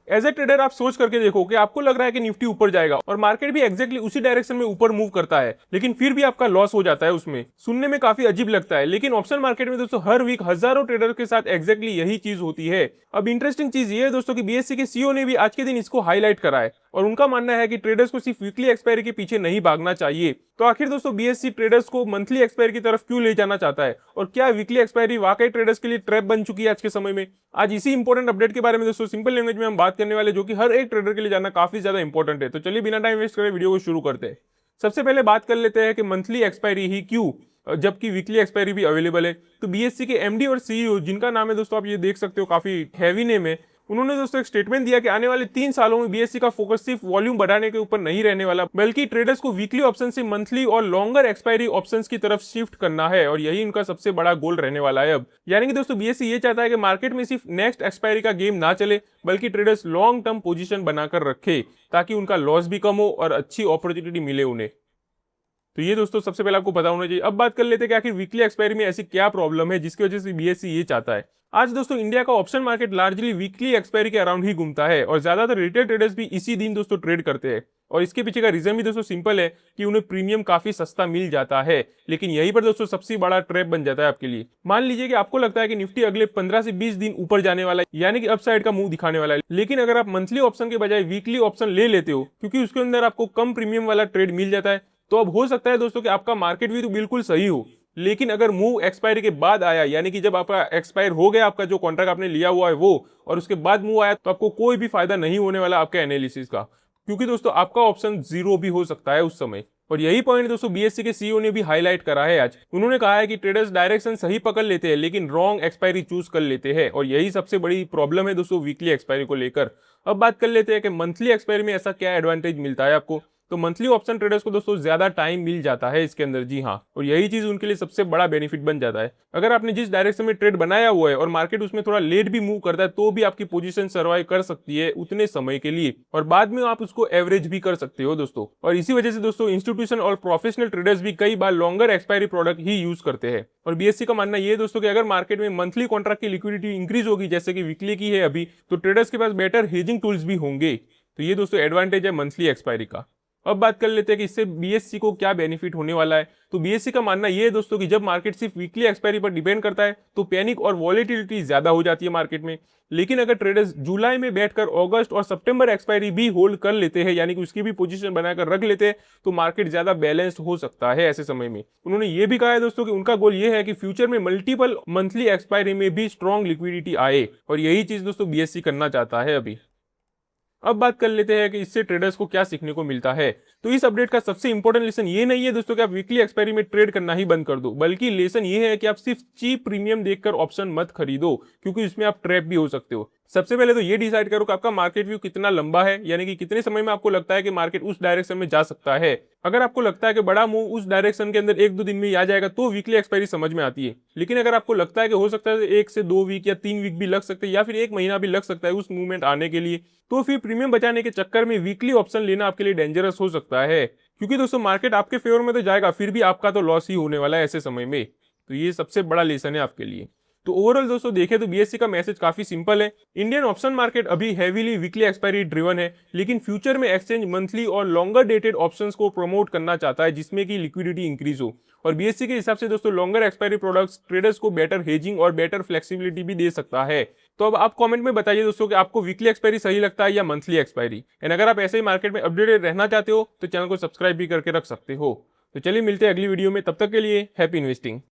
As a trader आप सोच करके देखो कि आपको लग रहा है कि निफ्टी ऊपर जाएगा और मार्केट भी एक्जैक्टली उसी डायरेक्शन में ऊपर मूव करता है, लेकिन फिर भी आपका लॉस हो जाता है। उसमें सुनने में काफी अजीब लगता है, लेकिन ऑप्शन मार्केट में दोस्तों हर वीक हजारों ट्रेडर के साथ एक्जैक्टली यही चीज होती है। अब इंटरेस्टिंग चीज ये है दोस्तों कि बीएससी के सीईओ ने भी आज के दिन इसको हाईलाइट करा है और उनका मानना है कि ट्रेडर्स को सिर्फ वीकली एक्सपायरी के पीछे नहीं भागना चाहिए। तो आखिर दोस्तों बीएससी ट्रेडर्स को मंथली एक्सपायरी की तरफ क्यों ले जाना चाहता है और क्या वीकली एक्सपायरी वाकई ट्रेडर्स के लिए ट्रैप बन चुकी है आज के समय में? आज इसी इंपॉर्टेंट अपडेट के बारे में दोस्तों सिंपल लैंग्वेज में हम बात करने वाले, जो कि हर एक ट्रेडर के लिए जानना काफी ज्यादा इंपॉर्टेंट है। तो चलिए बिना टाइम वेस्ट करे वीडियो को शुरू करते हैं। सबसे पहले बात कर लेते हैं कि मंथली एक्सपायरी ही क्यों जबकि वीकली एक्सपायरी भी अवेलेबल है। तो बीएससी के एमडी और सीईओ, जिनका नाम है दोस्तों आप ये देख सकते हो, काफी हैवी नेम है, उन्होंने दोस्तों एक स्टेटमेंट दिया कि आने वाले 3 सालों में बीएससी का फोकस सिर्फ वॉल्यूम बढ़ाने के ऊपर नहीं रहने वाला, बल्कि ट्रेडर्स को वीकली ऑप्शन से मंथली और लॉन्गर एक्सपायरी ऑप्शंस की तरफ शिफ्ट करना है और यही उनका सबसे बड़ा गोल रहने वाला है अब। यानी कि दोस्तों बीएससी ये चाहता है कि मार्केट में सिर्फ नेक्स्ट एक्सपायरी का गेम ना चले, बल्कि ट्रेडर्स लॉन्ग टर्म पोजीशन बनाकर रखे ताकि उनका लॉस भी कम हो और अच्छी अपॉर्चुनिटी मिले उन्हें। तो ये दोस्तों सबसे पहले आपको पता होना चाहिए। अब बात कर लेते हैं कि आखिर वीकली एक्सपायरी में ऐसी क्या प्रॉब्लम है जिसकी वजह से बीएससी ये चाहता है। आज दोस्तों इंडिया का option market largely weekly expiry के अराउंड ही घूमता है और ज्यादातर रिटेल ट्रेडर्स भी इसी दिन दोस्तों ट्रेड करते हैं। और इसके पीछे का रीजन भी दोस्तों सिंपल है कि उन्हें प्रीमियम काफी सस्ता मिल जाता है, लेकिन यहीं पर दोस्तों सबसे बड़ा ट्रैप बन जाता है आपके लिए। मान लीजिए कि आपको लगता है कि निफ्टी अगले 15 से 20 दिन ऊपर जाने वाला है, यानी कि अपसाइड का मुंह दिखाने वाला है, लेकिन अगर आप मंथली ऑप्शन के बजाय वीकली ऑप्शन ले लेते हो क्योंकि उसके अंदर आपको कम प्रीमियम वाला ट्रेड मिल जाता है, तो अब हो सकता है दोस्तों कि आपका मार्केट भी तो बिल्कुल सही हो, लेकिन अगर मूव एक्सपायरी के बाद आया, यानी कि जब आपका एक्सपायर हो गया आपका जो कॉन्ट्रैक्ट आपने लिया हुआ है वो, और उसके बाद मूव आया, तो आपको कोई भी फायदा नहीं होने वाला आपके एनालिसिस का, क्योंकि दोस्तों आपका ऑप्शन जीरो भी हो सकता है उस समय। और यही पॉइंट दोस्तों बीएससी के सीईओ ने भी हाईलाइट करा है आज। उन्होंने कहा है कि ट्रेडर्स डायरेक्शन सही पकड़ लेते हैं लेकिन रॉन्ग एक्सपायरी चूज कर लेते हैं, और यही सबसे बड़ी प्रॉब्लम है दोस्तों वीकली एक्सपायरी को लेकर। अब बात कर लेते हैं कि मंथली एक्सपायरी में ऐसा क्या एडवांटेज मिलता है आपको। तो मंथली ऑप्शन ट्रेडर्स को दोस्तों ज्यादा टाइम मिल जाता है इसके अंदर, जी हाँ, और यही चीज उनके लिए सबसे बड़ा बेनिफिट बन जाता है। अगर आपने जिस डायरेक्शन में ट्रेड बनाया हुआ है और मार्केट उसमें थोड़ा लेट भी मूव करता है, तो भी आपकी पोजीशन सर्वाइव कर सकती है उतने समय के लिए, और बाद में आप उसको एवरेज भी कर सकते हो दोस्तों। और इसी वजह से दोस्तों इंस्टीट्यूशन और प्रोफेशनल ट्रेडर्स भी कई बार लॉन्गर एक्सपायरी प्रोडक्ट ही यूज करते हैं। और बीएससी का मानना यह है दोस्तों कि अगर मार्केट में मंथली कॉन्ट्रैक्ट की लिक्विडिटी इंक्रीज होगी जैसे कि वीकली की है अभी, तो ट्रेडर्स के पास बेटर हेजिंग टूल्स भी होंगे। तो ये दोस्तों एडवांटेज है मंथली एक्सपायरी का। अब बात कर लेते हैं कि इससे बीएससी को क्या बेनिफिट होने वाला है। तो बीएससी का मानना यह है दोस्तों कि जब मार्केट सिर्फ वीकली एक्सपायरी पर डिपेंड करता है तो पैनिक और वॉलेटिलिटी ज्यादा हो जाती है मार्केट में, लेकिन अगर ट्रेडर्स जुलाई में बैठकर अगस्त और सितंबर एक्सपायरी भी होल्ड कर लेते हैं, यानी कि उसकी भी पोजीशन बनाकर रख लेते हैं, तो मार्केट ज्यादा बैलेंस्ड हो सकता है ऐसे समय में। उन्होंने ये भी कहा है दोस्तों कि उनका गोल ये है कि फ्यूचर में मल्टीपल मंथली एक्सपायरी में भी स्ट्रॉन्ग लिक्विडिटी आए, और यही चीज दोस्तों बीएससी करना चाहता है अभी। अब बात कर लेते हैं कि इससे ट्रेडर्स को क्या सीखने को मिलता है। तो इस अपडेट का सबसे इंपॉर्टेंट लेसन ये नहीं है दोस्तों कि आप वीकली एक्सपायरी में ट्रेड करना ही बंद कर दो, बल्कि लेसन ये है कि आप सिर्फ चीप प्रीमियम देखकर ऑप्शन मत खरीदो, क्योंकि इसमें आप ट्रैप भी हो सकते हो। सबसे पहले तो ये डिसाइड करो कि आपका मार्केट व्यू कितना लंबा है, यानी कि कितने समय में आपको लगता है कि मार्केट उस डायरेक्शन में जा सकता है। अगर आपको लगता है कि बड़ा मूव उस डायरेक्शन के अंदर 1-2 दिन में ही आ जाएगा, तो वीकली एक्सपायरी समझ में आती है। लेकिन अगर आपको लगता है कि हो सकता है 1 से 2 वीक या 3 वीक भी लग सकते हैं, या फिर 1 महीना भी लग सकता है उस मूवमेंट आने के लिए, तो फिर प्रीमियम बचाने के चक्कर में वीकली ऑप्शन लेना आपके लिए डेंजरस हो सकता है, क्योंकि दोस्तों मार्केट आपके फेवर में तो जाएगा, फिर भी आपका तो लॉस ही होने वाला है ऐसे समय में। तो ये सबसे बड़ा लेसन है आपके लिए। तो ओवरऑल दोस्तों देखें तो बीएससी का मैसेज काफी सिंपल है। इंडियन ऑप्शन मार्केट अभी हेवीली वीकली एक्सपायरी ड्रिवन है, लेकिन फ्यूचर में एक्सचेंज मंथली और लॉन्गर डेटेड ऑप्शंस को प्रमोट करना चाहता है जिसमें कि लिक्विडिटी इंक्रीज हो। और बीएससी के हिसाब से दोस्तों लॉन्गर एक्सपायरी प्रोडक्ट्स ट्रेडर्स को बेटर हेजिंग और बेटर फ्लेक्सिबिलिटी भी दे सकता है। तो अब आप कमेंट में बताइए दोस्तों कि आपको वीकली एक्सपायरी सही लगता है या मंथली एक्सपायरी। एंड अगर आप ऐसे ही मार्केट में अपडेटेड रहना चाहते हो तो चैनल को सब्सक्राइब भी करके रख सकते हो। तो चलिए मिलते हैं अगली वीडियो में, तब तक के लिए हैप्पी इन्वेस्टिंग।